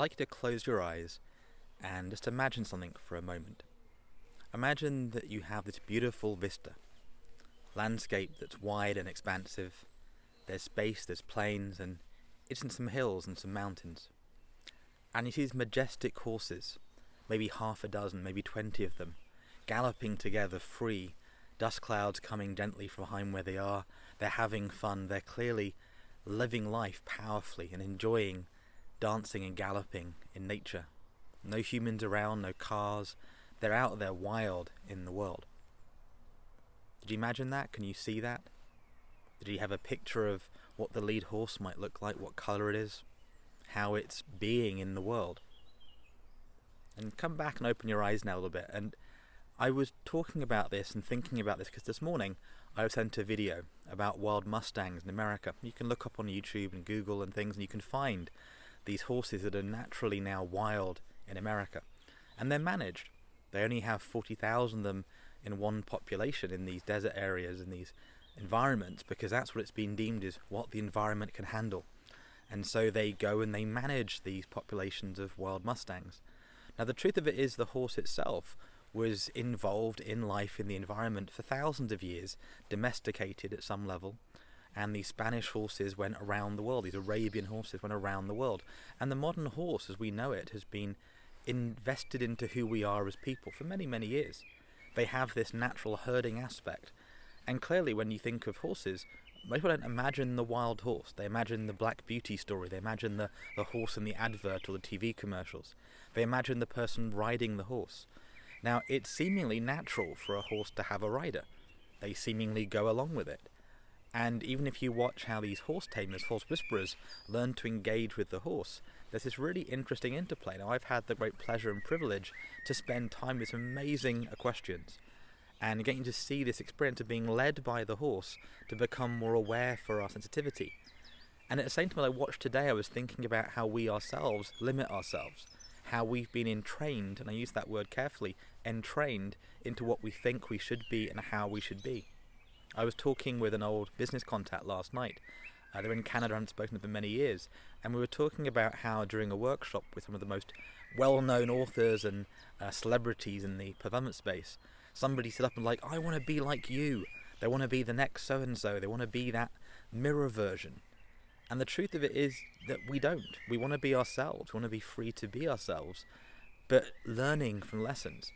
I'd like you to close your eyes and just imagine something for a moment. Imagine that you have this beautiful vista, landscape that's wide and expansive. There's space, there's plains, and it's in some hills and some mountains. And you see these majestic horses, maybe half a dozen, maybe 20 of them, galloping together free, dust clouds coming gently from behind where they are. They're having fun, they're clearly living life powerfully and enjoying dancing and galloping in nature. No humans around, no cars. They're out there wild in the world. Did you imagine that? Can you see that? Did you have a picture of what the lead horse might look like, what colour it is, how it's being in the world? And come back and open your eyes now a little bit. And I was talking about this and thinking about this because this morning I was sent a video about wild mustangs in America. You can look up on YouTube and Google and things, and you can find these horses that are naturally now wild in America. And they're managed. They only have 40,000 of them in one population in these desert areas, in these environments, because that's what it's been deemed is what the environment can handle. And so they go and they manage these populations of wild mustangs. Now the truth of it is the horse itself was involved in life in the environment for thousands of years, domesticated at some level, and these Spanish horses went around the world, these Arabian horses went around the world. And the modern horse, as we know it, has been invested into who we are as people for many, many years. They have this natural herding aspect. And clearly when you think of horses, most people don't imagine the wild horse. They imagine the Black Beauty story. They imagine the horse in the advert or the TV commercials. They imagine the person riding the horse. Now, it's seemingly natural for a horse to have a rider. They seemingly go along with it. And even if you watch how these horse tamers, horse whisperers, learn to engage with the horse, there's this really interesting interplay. Now, I've had the great pleasure and privilege to spend time with some amazing equestrians and getting to see this experience of being led by the horse to become more aware for our sensitivity. And at the same time I watched today, I was thinking about how we ourselves limit ourselves, how we've been entrained, and I use that word carefully, entrained into what we think we should be and how we should be. I was talking with an old business contact last night. They're in Canada, I haven't spoken to them for many years, and we were talking about how during a workshop with some of the most well-known authors and celebrities in the performance space, somebody stood up and I want to be like you. They want to be the next so-and-so. They want to be that mirror version. And the truth of it is that we don't. We want to be ourselves. We want to be free to be ourselves, but learning from lessons.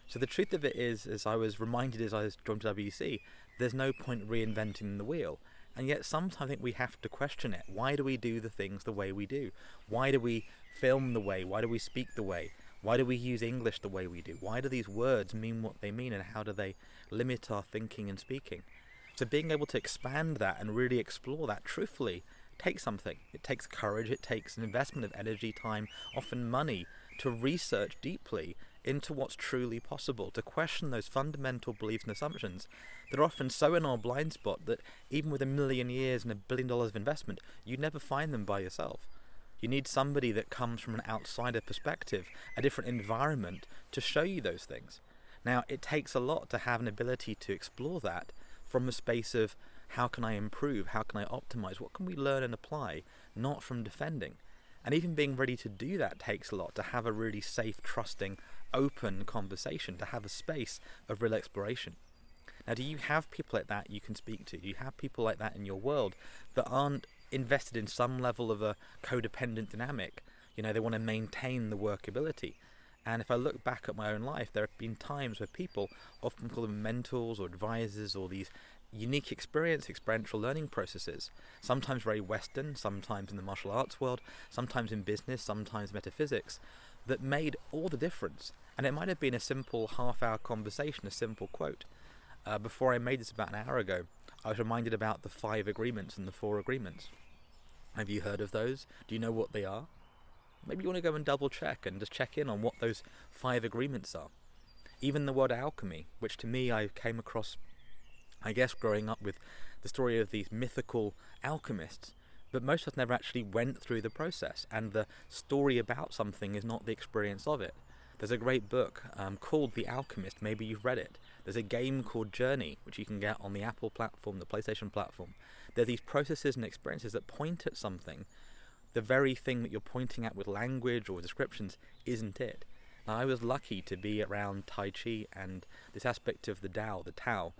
So the truth of it is, as I was reminded as I was joined to WC, there's no point reinventing the wheel. And yet sometimes I think we have to question it. Why do we do the things the way we do? Why do we film the way? Why do we speak the way? Why do we use English the way we do? Why do these words mean what they mean, and how do they limit our thinking and speaking? So being able to expand that and really explore that truthfully takes something. It takes courage, it takes an investment of energy, time, often money, to research deeply into what's truly possible, to question those fundamental beliefs and assumptions that are often so in our blind spot that even with 1 million years and $1 billion of investment, you'd never find them by yourself. You need somebody that comes from an outsider perspective, a different environment, to show you those things. Now, it takes a lot to have an ability to explore that from a space of how can I improve, how can I optimize, what can we learn and apply, not from defending. And even being ready to do that takes a lot, to have a really safe, trusting, open conversation, to have a space of real exploration. Now, do you have people like that you can speak to? Do you have people like that in your world that aren't invested in some level of a codependent dynamic? You know, they want to maintain the workability. And if I look back at my own life, there have been times where people, often call them mentors or advisors, or these unique experiential learning processes, sometimes very Western, sometimes in the martial arts world, sometimes in business, sometimes metaphysics, that made all the difference. And it might have been a simple half-hour conversation, a simple quote. Before I made this about an hour ago, I was reminded about the 5 agreements and the 4 agreements. Have you heard of those? Do you know what they are? Maybe you want to go and double check and just check in on what those 5 agreements are. Even the word alchemy, which to me I came across, I guess, growing up with the story of these mythical alchemists, but most of us never actually went through the process, and the story about something is not the experience of it. There's a great book called The Alchemist, maybe you've read it. There's a game called Journey, which you can get on the Apple platform, the PlayStation platform. There are these processes and experiences that point at something the very thing that you're pointing at with language or descriptions isn't it. Now, I was lucky to be around Tai Chi and this aspect of the Tao,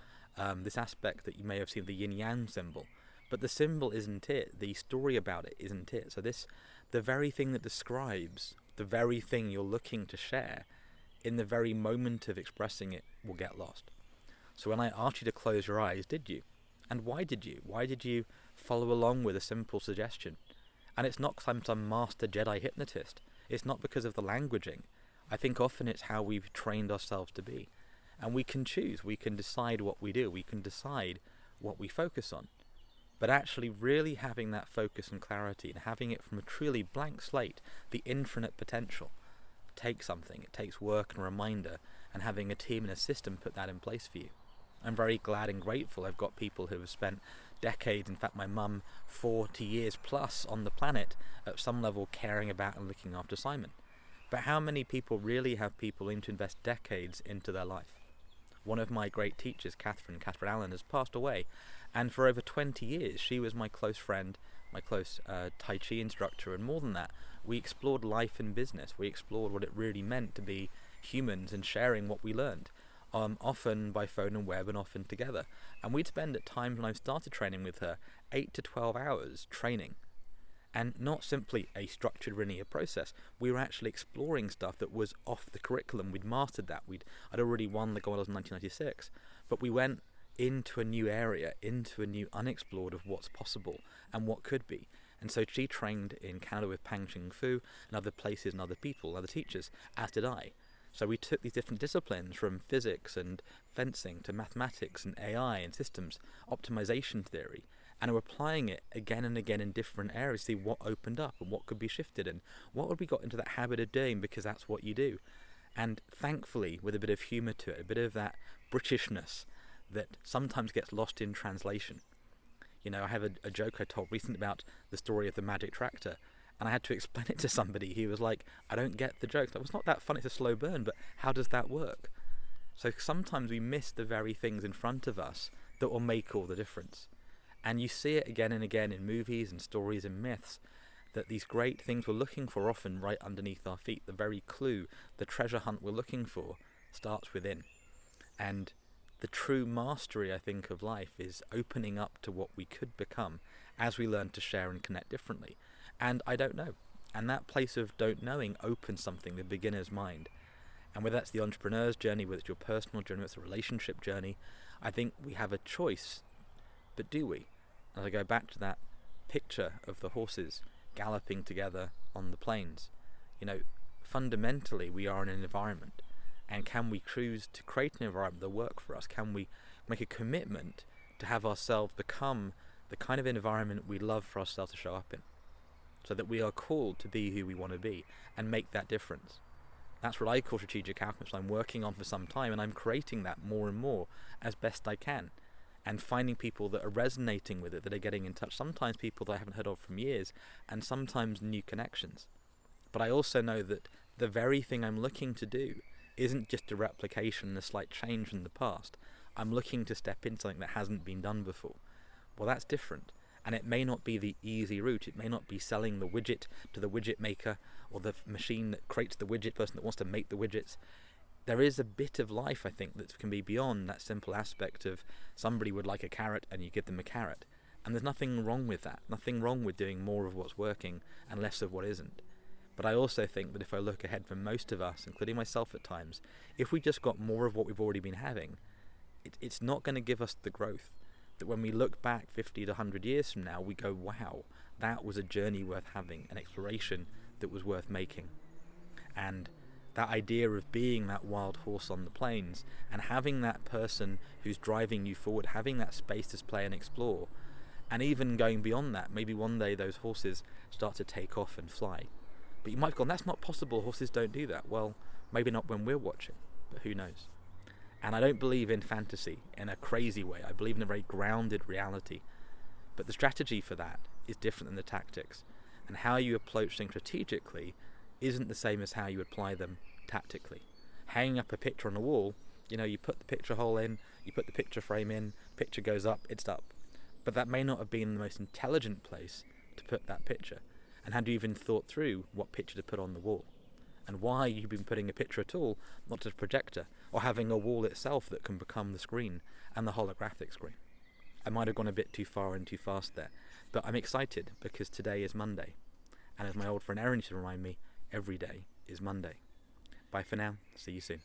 this aspect that you may have seen, the yin-yang symbol. But the symbol isn't it, the story about it isn't it. So the very thing that describes the very thing you're looking to share, in the very moment of expressing it, will get lost. So when I asked you to close your eyes, did you? And why did you? Why did you follow along with a simple suggestion? And it's not because I'm some master Jedi hypnotist. It's not because of the languaging. I think often it's how we've trained ourselves to be. And we can choose, we can decide what we do, we can decide what we focus on. But actually really having that focus and clarity and having it from a truly blank slate, the infinite potential, takes something. It takes work and reminder, and having a team and a system put that in place for you. I'm very glad and grateful I've got people who have spent decades, in fact my mum 40 years plus on the planet, at some level caring about and looking after Simon. But how many people really have people willing to invest decades into their life? One of my great teachers, Catherine Allen, has passed away, and for over 20 years she was my close friend, my close Tai Chi instructor, and more than that, we explored life and business. We explored what it really meant to be humans and sharing what we learned, often by phone and web and often together. And we'd spend at times when I started training with her 8 to 12 hours training. And not simply a structured linear process. We were actually exploring stuff that was off the curriculum. We'd mastered that. I'd already won the gold in 1996. But we went into a new area, into a new unexplored of what's possible and what could be. And so she trained in Canada with Pang Ching Fu and other places and other people, other teachers, as did I. So we took these different disciplines, from physics and fencing to mathematics and AI and systems, optimization theory, and we're applying it again and again in different areas to see what opened up and what could be shifted and what would we got into that habit of doing, because that's what you do. And thankfully, with a bit of humour to it, a bit of that Britishness that sometimes gets lost in translation. You know, I have a joke I told recently about the story of the magic tractor, and I had to explain it to somebody. He was like, I don't get the joke. That was not that fun, it's a slow burn, but how does that work? So sometimes we miss the very things in front of us that will make all the difference. And you see it again and again in movies and stories and myths, that these great things we're looking for often right underneath our feet. The very clue, the treasure hunt we're looking for, starts within. And the true mastery, I think, of life is opening up to what we could become as we learn to share and connect differently. And I don't know. And that place of don't knowing opens something, the beginner's mind. And whether that's the entrepreneur's journey, whether it's your personal journey, whether it's a relationship journey, I think we have a choice. But do we? As I go back to that picture of the horses galloping together on the plains, you know, fundamentally we are in an environment. And can we choose to create an environment that works for us? Can we make a commitment to have ourselves become the kind of environment we love for ourselves to show up in? So that we are called to be who we want to be and make that difference. That's what I call strategic alchemy. I'm working on for some time, and I'm creating that more and more as best I can, and finding people that are resonating with it, that are getting in touch. Sometimes people that I haven't heard of from years, and sometimes new connections. But I also know that the very thing I'm looking to do isn't just a replication and a slight change from the past. I'm looking to step into something that hasn't been done before. Well, that's different. And it may not be the easy route. It may not be selling the widget to the widget maker or the machine that creates the widget, person that wants to make the widgets. There is a bit of life, I think, that can be beyond that simple aspect of somebody would like a carrot and you give them a carrot. And there's nothing wrong with that. Nothing wrong with doing more of what's working and less of what isn't. But I also think that if I look ahead for most of us, including myself at times, if we just got more of what we've already been having, it's not going to give us the growth. That when we look back 50 to 100 years from now, we go, wow, that was a journey worth having, an exploration that was worth making. And that idea of being that wild horse on the plains and having that person who's driving you forward, having that space to play and explore, and even going beyond that, maybe one day those horses start to take off and fly. But you might have gone, that's not possible, horses don't do that. Well, maybe not when we're watching, but who knows? And I don't believe in fantasy in a crazy way. I believe in a very grounded reality. But the strategy for that is different than the tactics. And how you approach things strategically isn't the same as how you apply them tactically. Hanging up a picture on a wall, you know, you put the picture hole in, you put the picture frame in, picture goes up, it's up. But that may not have been the most intelligent place to put that picture. And had you even thought through what picture to put on the wall? And why you've been putting a picture at all, not just a projector, or having a wall itself that can become the screen and the holographic screen. I might have gone a bit too far and too fast there, but I'm excited because today is Monday. And as my old friend Erin used to remind me, every day is Monday. Bye for now, see you soon.